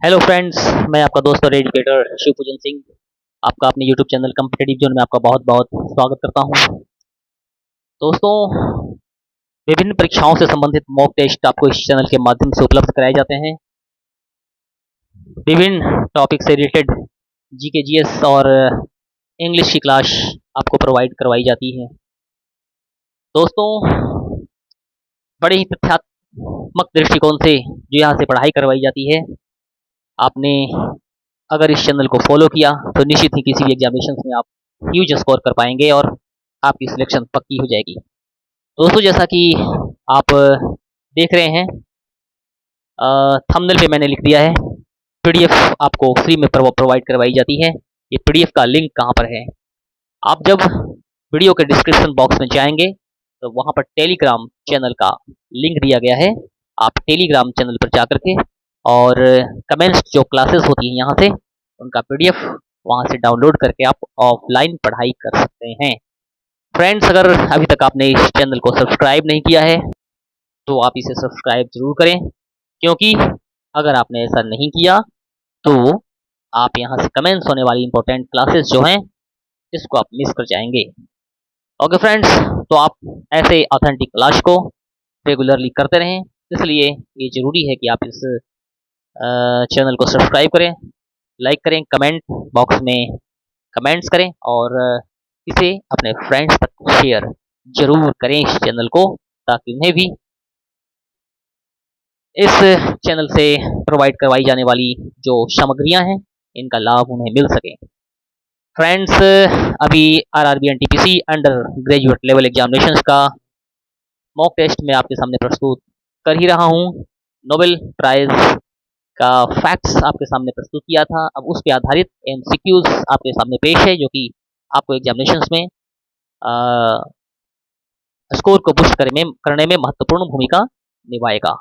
Hello friends, मैं आपका दोस्त और एजुकेटर शिवपूजन सिंह आपका अपने यूट्यूब चैनल कॉम्पिटिटिव जोन में आपका बहुत बहुत स्वागत करता हूं। दोस्तों, विभिन्न परीक्षाओं से संबंधित मॉक टेस्ट आपको इस चैनल के माध्यम से उपलब्ध कराए जाते हैं। विभिन्न टॉपिक से रिलेटेड जीके जीएस और इंग्लिश की क्लास आपको प्रोवाइड करवाई जाती है। दोस्तों, बड़े ही तथ्यात्मक दृष्टिकोण से जो यहाँ से पढ़ाई करवाई जाती है, आपने अगर इस चैनल को फॉलो किया तो निश्चित ही किसी भी एग्जामिनेशन में आप ह्यूज स्कोर कर पाएंगे और आपकी सिलेक्शन पक्की हो जाएगी। दोस्तों, जैसा कि आप देख रहे हैं, थंबनेल पे मैंने लिख दिया है पीडीएफ आपको फ्री में प्रोवाइड करवाई जाती है। ये पीडीएफ का लिंक कहाँ पर है? आप जब वीडियो के डिस्क्रिप्शन बॉक्स में जाएंगे तो वहाँ पर टेलीग्राम चैनल का लिंक दिया गया है। आप टेलीग्राम चैनल पर जा करके और कमेंट्स जो क्लासेस होती हैं यहाँ से उनका पीडीएफ वहाँ से डाउनलोड करके आप ऑफलाइन पढ़ाई कर सकते हैं। फ्रेंड्स, अगर अभी तक आपने इस चैनल को सब्सक्राइब नहीं किया है तो आप इसे सब्सक्राइब जरूर करें, क्योंकि अगर आपने ऐसा नहीं किया तो आप यहाँ से कमेंट्स होने वाली इंपॉर्टेंट क्लासेस जो हैं इसको आप मिस कर जाएंगे। ओके फ्रेंड्स, तो आप ऐसे ऑथेंटिक क्लास को रेगुलरली करते रहें, इसलिए ये ज़रूरी है कि आप इस चैनल को सब्सक्राइब करें, लाइक करें, कमेंट बॉक्स में कमेंट्स करें और इसे अपने फ्रेंड्स तक शेयर जरूर करें इस चैनल को, ताकि उन्हें भी इस चैनल से प्रोवाइड करवाई जाने वाली जो सामग्रियां हैं इनका लाभ उन्हें मिल सके। फ्रेंड्स, अभी RRB NTPC under graduate level examinations का मॉक टेस्ट में आपके सामने प्रस्तुत कर ही रहा हूँ। नोबेल प्राइज का फैक्ट्स आपके सामने प्रस्तुत किया था, अब उस पर आधारित एमसीक्यूज आपके सामने पेश है, जो कि आपको एग्जामिनेशंस में स्कोर को बुस्ट करने में महत्वपूर्ण भूमिका निभाएगा।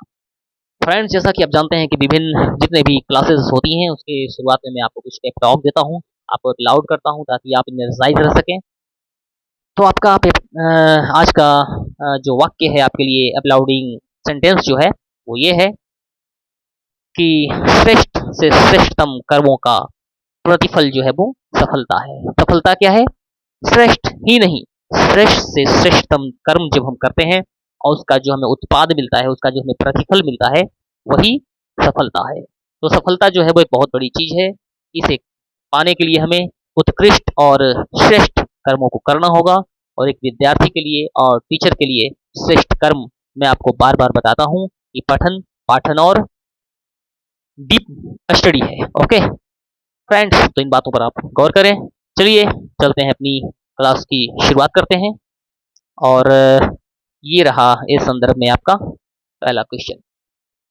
फ्रेंड्स, जैसा कि आप जानते हैं कि विभिन्न जितने भी क्लासेस होती हैं उसके शुरुआत में मैं आपको कुछ टेप टॉक देता हूँ, आपको एक लाउड करता हूँ ताकि आप इनमें रिवाइज रह सकें। तो आपका आज का जो वाक्य है आपके लिए अपलाउडिंग सेंटेंस जो है वो ये है कि श्रेष्ठ से श्रेष्ठतम कर्मों का प्रतिफल जो है वो सफलता है। सफलता क्या है? श्रेष्ठ ही नहीं, श्रेष्ठ से श्रेष्ठतम कर्म जब हम करते हैं और उसका जो हमें उत्पाद मिलता है, उसका जो हमें प्रतिफल मिलता है, वही सफलता है। तो सफलता जो है वो एक बहुत बड़ी चीज है। इसे पाने के लिए हमें उत्कृष्ट और श्रेष्ठ कर्मों को करना होगा, और एक विद्यार्थी के लिए और टीचर के लिए श्रेष्ठ कर्म मैं आपको बार बार बताता हूँ कि पठन, पाठन और डीप स्टडी है। ओके फ्रेंड्स, तो इन बातों पर आप गौर करें। चलिए चलते हैं, अपनी क्लास की शुरुआत करते हैं। और ये रहा इस संदर्भ में आपका पहला क्वेश्चन।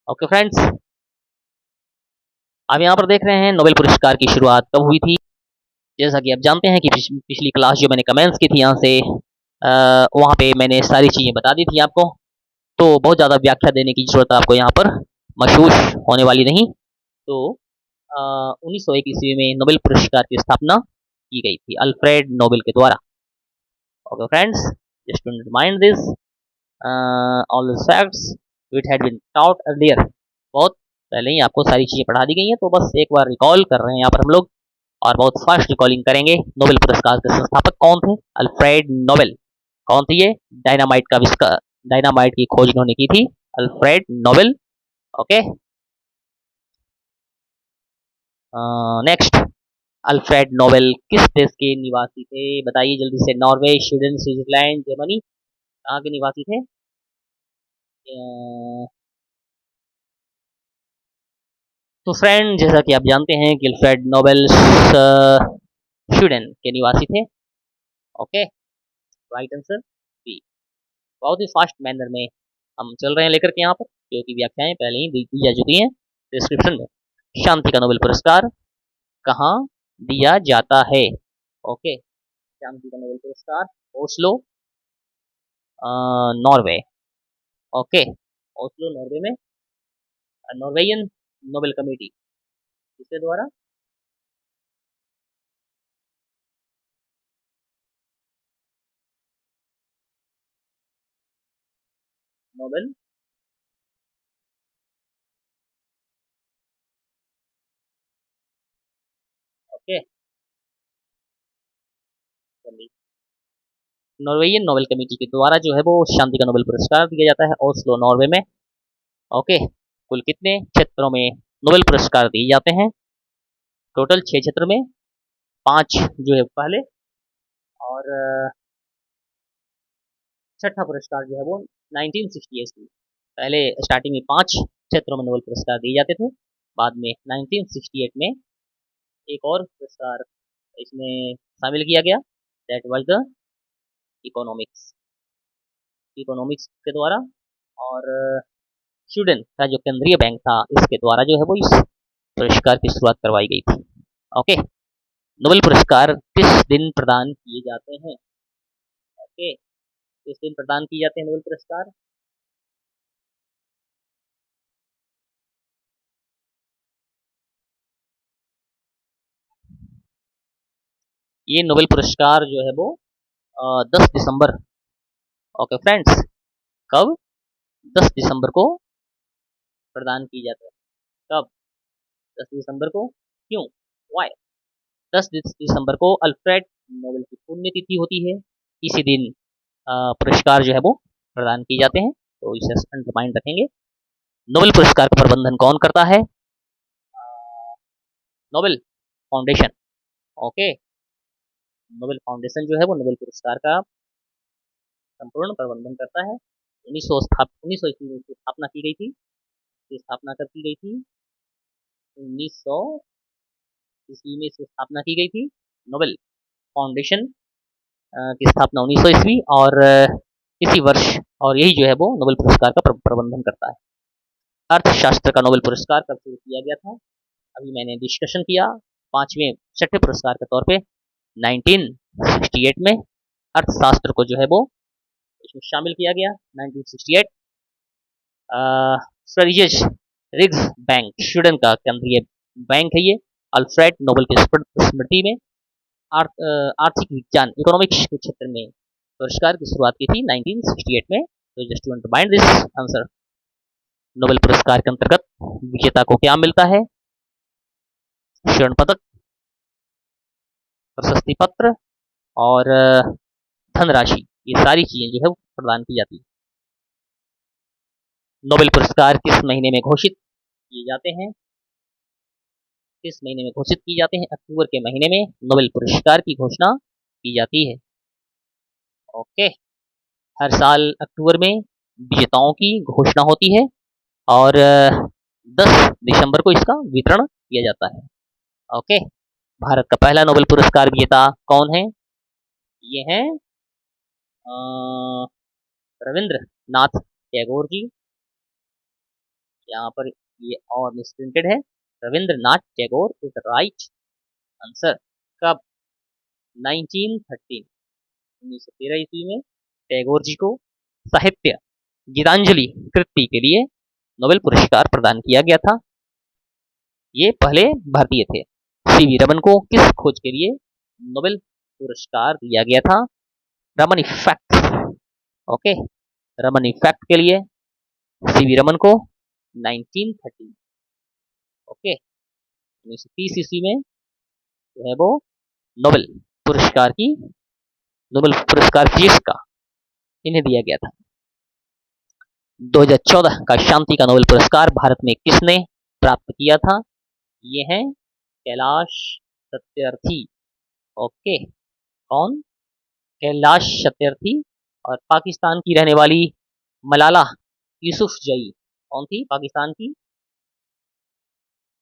ओके फ्रेंड्स, आप यहाँ पर देख रहे हैं नोबेल पुरस्कार की शुरुआत कब हुई थी। जैसा कि आप जानते हैं कि पिछली क्लास जो मैंने कमेंट्स की थी यहाँ से वहाँ पे मैंने सारी चीज़ें बता दी थी आपको, तो बहुत ज़्यादा व्याख्या देने की जरूरत आपको यहाँ पर महसूस होने वाली नहीं। तो 1901 ईस्वी में नोबेल पुरस्कार की स्थापना की गई थी अल्फ्रेड नोबेल के द्वारा। Okay friends, just to remind this all the facts which had been taught earlier, बहुत पहले ही आपको सारी चीज़ें पढ़ा दी गई हैं, तो बस एक बार रिकॉल कर रहे हैं यहाँ पर हम लोग, और बहुत फास्ट रिकॉलिंग करेंगे। नोबेल पुरस्कार के संस्थापक कौन थे? Alfred Nobel. कौन थे ये? डायनामाइट की खोज इन्होंने की थी, Alfred Nobel. Okay, next, Alfred Nobel किस देश के निवासी थे? बताइए जल्दी से। नॉर्वे, स्वीडन, स्विट्जरलैंड, जर्मनी, कहाँ के निवासी थे? तो फ्रेंड, जैसा कि आप जानते हैं कि अल्फ्रेड नोबेल स्वीडन के निवासी थे। Okay, right answer B. बहुत ही फास्ट मैनर में हम चल रहे हैं लेकर के यहाँ पर, क्योंकि व्याख्याएं पहले ही दी जा चुकी हैं डिस्क्रिप्शन में। शांति का नोबेल पुरस्कार कहाँ दिया जाता है? ओके, शांति का नोबेल पुरस्कार Oslo, Norway. Okay, Oslo Norway में नॉर्वेजियन नोबेल कमेटी, किसके द्वारा? Nobel okay. Norwegian Nobel committee के द्वारा जो है वो शांति का नोबेल पुरस्कार दिया जाता है ओस्लो नॉर्वे में। ओके। कुल कितने क्षेत्रों में नोबेल पुरस्कार दिए जाते हैं? टोटल 6 क्षेत्र में, 5 जो है पहले, और छठा पुरस्कार जो है वो 1968 में। पहले स्टार्टिंग में 5 क्षेत्रों में नोबेल पुरस्कार दिए जाते थे, बाद में 1968 में एक और पुरस्कार इसमें शामिल किया गया, that was the economics, economics के द्वारा। और स्वीडन का जो केंद्रीय बैंक था इसके द्वारा जो है वो इस पुरस्कार की शुरुआत करवाई गई थी। ओके। नोबेल पुरस्कार किस दिन प्रदान किए जाते हैं? ओके, किस दिन प्रदान किए जाते हैं नोबेल पुरस्कार? ये नोबेल पुरस्कार जो है वो 10 दिसंबर, ओके फ्रेंड्स, कब? 10 दिसंबर को प्रदान की जाता है। कब? 10 दिसंबर को। क्यों? वाई? 10 दिसंबर को अल्फ्रेड नोबेल की पुण्यतिथि होती है। इसी दिन पुरस्कार जो है वो प्रदान किए जाते हैं, तो इसे अंडरलाइन रखेंगे। नोबेल पुरस्कार का प्रबंधन कौन करता है? Nobel foundation. Okay. Nobel foundation जो है वो नोबेल पुरस्कार का संपूर्ण प्रबंधन करता है। 1900 ईस्वी में इसकी स्थापना की गई थी। इसकी स्थापना कब की गई थी? 1900 ईस्वी में इसकी स्थापना की गई थी। नोबेल फाउंडेशन की स्थापना 1900 ईस्वी, और इसी वर्ष, और यही जो है वो नोबेल पुरस्कार का प्रबंधन करता है। अर्थशास्त्र का नोबेल पुरस्कार कब शुरू किया गया था? अभी मैंने डिस्कशन किया, 5वें छठे पुरस्कार के तौर पे 1968 में अर्थशास्त्र को जो है वो इसमें शामिल किया गया। 1968 स्वरिजेश रिग्स बैंक, स्वीडन का केंद्रीय बैंक है ये, अल्फ्रेड नोबेल की स्मृति में आर्थिक विज्ञान, इकोनॉमिक्स के क्षेत्र में पुरस्कार की शुरुआत की थी 1968 में। तो just to mind this answer, Nobel पुरस्कार के अंतर्गत विजेता को क्या मिलता है? स्वर्ण पदक, प्रशस्ति पत्र और धनराशि, ये सारी चीजें जो है वो प्रदान की जाती है। नोबेल पुरस्कार किस महीने में घोषित किए जाते हैं? किस महीने में घोषित किए जाते हैं? अक्टूबर के महीने में नोबेल पुरस्कार की घोषणा की जाती है। ओके। हर साल अक्टूबर में विजेताओं की घोषणा होती है, और 10 दिसंबर को इसका वितरण किया जाता है। ओके। भारत का पहला नोबेल पुरस्कार विजेता कौन है? ये हैं रविंद्रनाथ टैगोर जी। यहाँ पर ये और मिसप्रिंटेड है, Rabindranath Tagore is the right answer. कब? 1913, 1913 ईस्वी में टैगोर जी को साहित्य गीतांजलि कृति के लिए नोबेल पुरस्कार प्रदान किया गया था। ये पहले भारतीय थे। सीवी रमन को किस खोज के लिए नोबेल पुरस्कार दिया गया था? Raman effect. Okay, Raman effect के लिए सीवी रमन को 1930, ओके, 1930 ईस्वी में जो है वो नोबेल पुरस्कार की, नोबेल पुरस्कार फिजिक्स का इन्हें दिया गया था। 2014 का शांति का नोबेल पुरस्कार भारत में किसने प्राप्त किया था? ये हैं कैलाश सत्यार्थी। ओके, कौन? कैलाश सत्यार्थी। और पाकिस्तान की रहने वाली मलाला यूसुफजई, कौन थी पाकिस्तान की?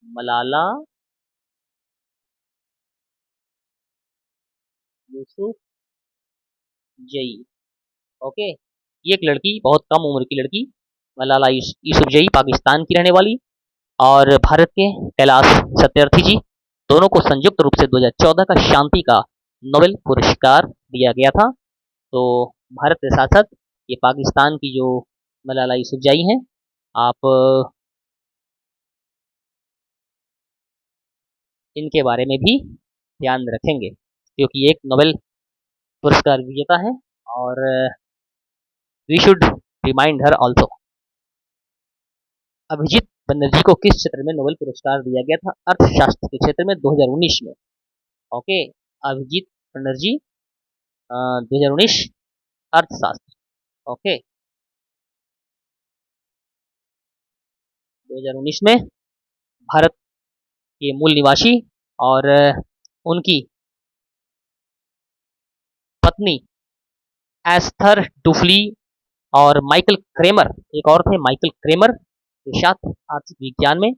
मलाला यूसुफजई। ओके, ये एक लड़की, बहुत कम उम्र की लड़की, मलाला यूसुफजई, पाकिस्तान की रहने वाली, और भारत के कैलाश सत्यार्थी जी, दोनों को संयुक्त रूप से 2014 का शांति का नोबेल पुरस्कार दिया गया था। तो भारत के साथ साथ ये पाकिस्तान की जो मलाला यूसुफजई हैं, आप इनके बारे में भी ध्यान रखेंगे, क्योंकि एक नोबेल पुरस्कार विजेता है, और we should remind her also. Abhijit Banerjee को किस क्षेत्र में नोबेल पुरस्कार दिया गया था? अर्थशास्त्र के क्षेत्र में 2019 में। ओके, अभिजीत बनर्जी, 2019 अर्थशास्त्र। ओके, 2019 में भारत के मूल निवासी और उनकी पत्नी एस्थर डुफ्ली और माइकल क्रेमर, एक और थे माइकल क्रेमर, के साथ आर्थिक विज्ञान में,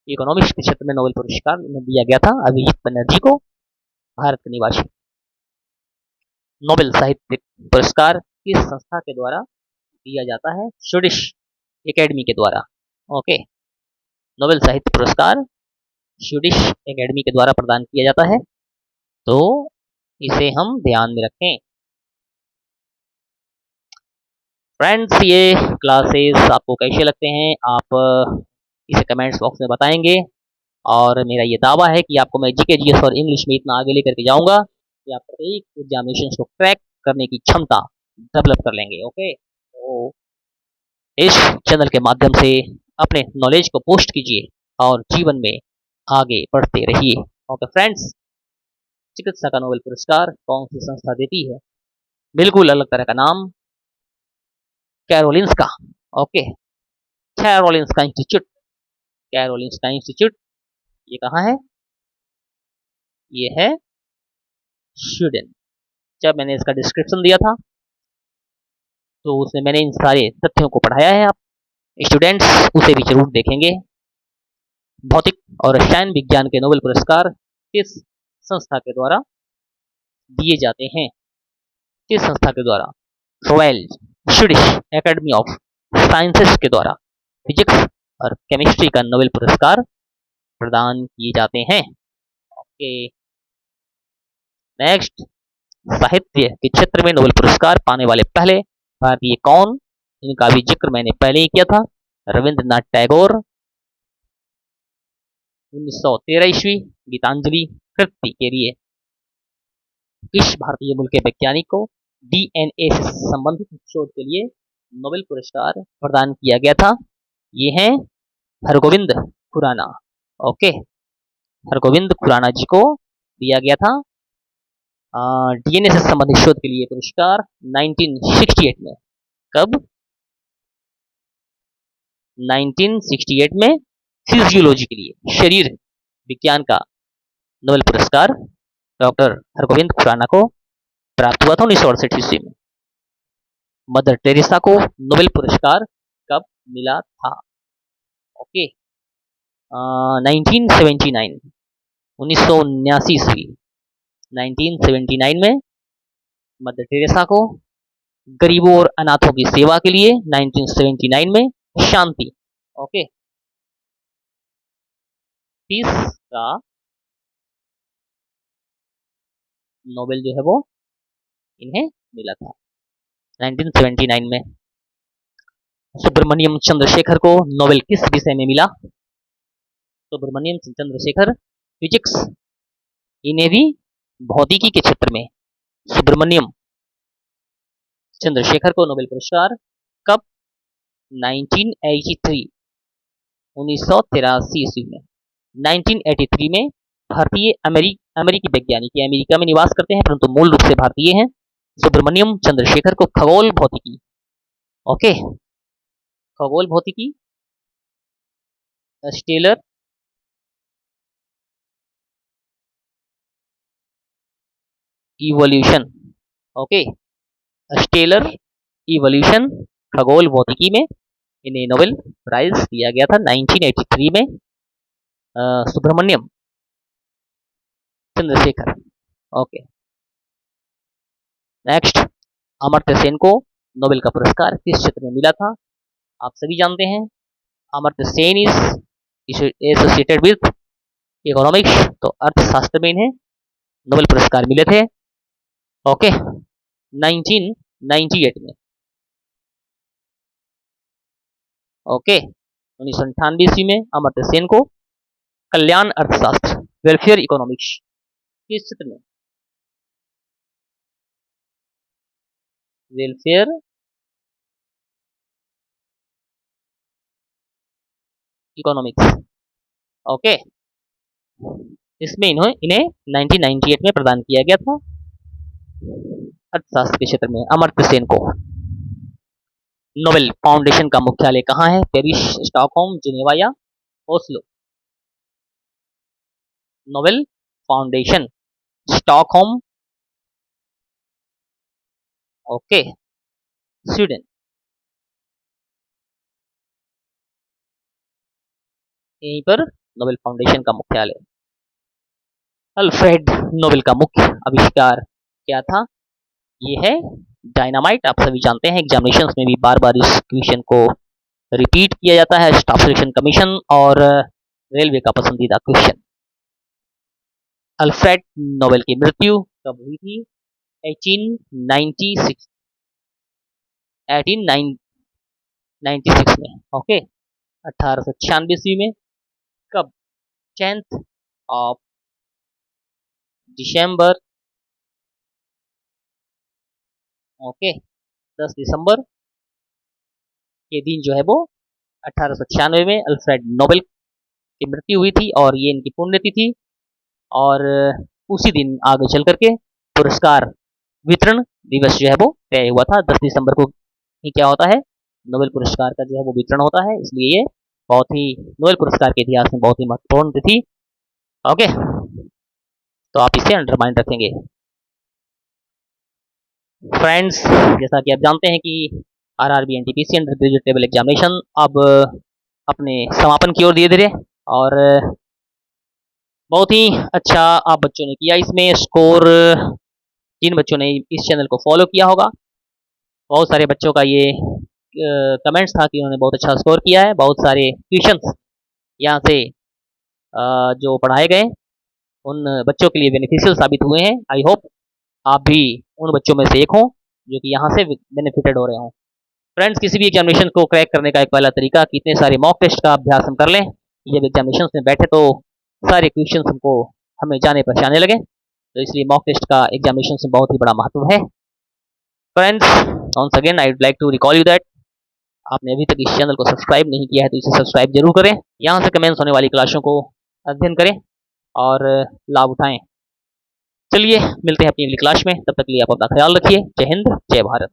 इकोनॉमिक्स के क्षेत्र में नोबेल पुरस्कार दिया गया था अभिजीत बनर्जी को, भारत के निवासी। नोबेल साहित्य पुरस्कार किस संस्था के द्वारा दिया जाता है? स्वीडिश एकेडमी के द्वारा। ओके, नोबेल साहित्य पुरस्कार स्वीडिश एकेडमी के द्वारा प्रदान किया जाता है, तो इसे हम ध्यान में रखें। फ्रेंड्स, ये क्लासेस आपको कैसे लगते हैं, आप इसे कमेंट्स बॉक्स में बताएंगे, और मेरा ये दावा है कि आपको मैं जीके जीएस और इंग्लिश में इतना आगे लेकर के जाऊंगा कि आप प्रत्येक एग्जामिनेशन को क्रैक करने की क्षमता डेवलप कर लेंगे। ओके, तो इस चैनल के माध्यम से अपने नॉलेज को पोस्ट कीजिए और जीवन में आगे बढ़ते रहिए। ओके फ्रेंड्स, चिकित्सा का नोबेल पुरस्कार कौन सी संस्था देती है? बिल्कुल अलग तरह का नाम, Karolinska. Okay, Karolinska institute. Karolinska institute ये कहाँ है? ये है स्वीडन। जब मैंने इसका डिस्क्रिप्शन दिया था तो उसमें मैंने इन सारे तथ्यों को पढ़ाया है, आप स्टूडेंट्स उसे भी जरूर देखेंगे। भौतिक और रसायन विज्ञान के नोबेल पुरस्कार किस संस्था के द्वारा दिए जाते हैं? किस संस्था के द्वारा? Royal Swedish academy of sciences के द्वारा फिजिक्स और केमिस्ट्री का नोबेल पुरस्कार प्रदान किए जाते हैं। ओके, नेक्स्ट, साहित्य के क्षेत्र में नोबेल पुरस्कार पाने वाले पहले भारतीय कौन? इनका भी जिक्र मैंने पहले ही किया था, रविंद्रनाथ टैगोर। 1913 ईस्वी गीतांजलि कृति के लिए किस भारतीय मूल के वैज्ञानिक को डीएनए से संबंधित शोध के लिए नोबेल पुरस्कार प्रदान किया गया था? ये हैं हरगोविंद खुराना। ओके, हरगोविंद खुराना जी को दिया गया था डीएनए से संबंधित शोध के लिए पुरस्कार 1968 में। कब? 1968 में फिजियोलॉजी के लिए, शरीर विज्ञान का नोबेल पुरस्कार डॉक्टर हरगोविंद खुराना को प्राप्त हुआ था 1968 ईस्वी में। मदर टेरेसा को नोबेल पुरस्कार कब मिला था? ओके, 1979, 1979 ईस्वी, 1979 में मदर टेरेसा को गरीबों और अनाथों की सेवा के लिए 1979 में शांति, ओके, पीस का नोबेल जो है वो इन्हें मिला था 1979 में। सुब्रमण्यम चंद्रशेखर को नोबेल किस विषय में मिला? सुब्रमण्यम चंद्रशेखर फिजिक्स, इन्हें भी भौतिकी के क्षेत्र में सुब्रमण्यम चंद्रशेखर को नोबेल पुरस्कार कब? 1983, 1983 ईस्वी में। 1983 में भारतीय अमेरिकी वैज्ञानिक अमेरिका में निवास करते हैं परंतु मूल रूप से भारतीय हैं, सुब्रमण्यम चंद्रशेखर को खगोल भौतिकी, ओके, खगोल भौतिकी, stellar evolution, okay, stellar evolution खगोल भौतिकी में इन्हें नोबेल प्राइज दिया गया था 1983 में। सुब्रमण्यम चंद्रशेखर। ओके, नेक्स्ट, अमर्त्य सेन को नोबेल का पुरस्कार किस क्षेत्र में मिला था? आप सभी जानते हैं Amartya Sen is associated with economics, तो अर्थशास्त्र में इन्हें नोबेल पुरस्कार मिले थे। ओके, 1998 में। ओके, 1998 ईस्वी में अमर्त्य सेन को कल्याण अर्थशास्त्र, वेलफेयर इकोनॉमिक्स किस क्षेत्र में? वेलफेयर इकोनॉमिक्स, ओके, इसमें इन्हें 1998 में प्रदान किया गया था अर्थशास्त्र के क्षेत्र में अमर्त्य सेन को। नोबेल फाउंडेशन का मुख्यालय कहाँ है? पेरिस, स्टॉकहोम, जिनेवा या Oslo? Nobel foundation Stockholm, okay, Sweden. यहीं पर नोबेल फाउंडेशन का मुख्यालय। अल्फ्रेड नोबेल का मुख्य आविष्कार क्या था? ये है डायनामाइट। आप सभी जानते हैं, एग्जामिनेशंस में भी बार बार इस क्वेश्चन को रिपीट किया जाता है। स्टाफ सिलेक्शन कमीशन और रेलवे का पसंदीदा क्वेश्चन। अल्फ्रेड नोबेल की मृत्यु कब हुई थी? 1896 में, ओके, 1896 ईस्वी में। कब? 10th ऑफ दिसंबर, ओके, 10 दिसंबर के दिन जो है वो 1896 में अल्फ्रेड नोबेल की मृत्यु हुई थी और ये इनकी पुण्यतिथि थी। और उसी दिन आगे चल करके पुरस्कार वितरण दिवस जो है वो तय हुआ था। 10 दिसंबर को ही क्या होता है? नोबेल पुरस्कार का जो है वो वितरण होता है। इसलिए ये बहुत ही नोबेल पुरस्कार के इतिहास में बहुत ही महत्वपूर्ण तिथि, ओके, तो आप इसे अंडरमाइंड रखेंगे। फ्रेंड्स, जैसा कि आप जानते हैं कि RRB NTPC under graduate level examination अब अपने समापन की ओर धीरे-धीरे, और बहुत ही अच्छा आप बच्चों ने किया इसमें स्कोर। जिन बच्चों ने इस चैनल को फॉलो किया होगा, बहुत सारे बच्चों का ये कमेंट्स था कि उन्होंने बहुत अच्छा स्कोर किया है। बहुत सारे क्वेश्चंस यहाँ से जो पढ़ाए गए उन बच्चों के लिए बेनिफिशियल साबित हुए हैं। आई होप आप भी उन बच्चों में से एक हों जो कि यहाँ से बेनिफिटेड हो रहे हों। फ्रेंड्स, किसी भी एग्जामिनेशन को क्रैक करने का एक पहला तरीका कि इतने सारे मॉक टेस्ट का अभ्यास हम कर लें। जब एग्जामिनेशन में बैठे तो सारे क्वेश्चन हमको हमें जाने पहचाने लगे, तो इसलिए मॉक टेस्ट का एग्जामिनेशन में बहुत ही बड़ा महत्व है। Friends, once again I would like to recall you that आपने अभी तक इस चैनल को सब्सक्राइब नहीं किया है तो इसे सब्सक्राइब जरूर करें। यहाँ से कमेंट्स होने वाली क्लासों को अध्ययन करें और लाभ उठाएं। चलिए मिलते हैं अपनी अगली क्लास में, तब तक के लिए आप अपना ख्याल रखिए। जय हिंद, जय भारत।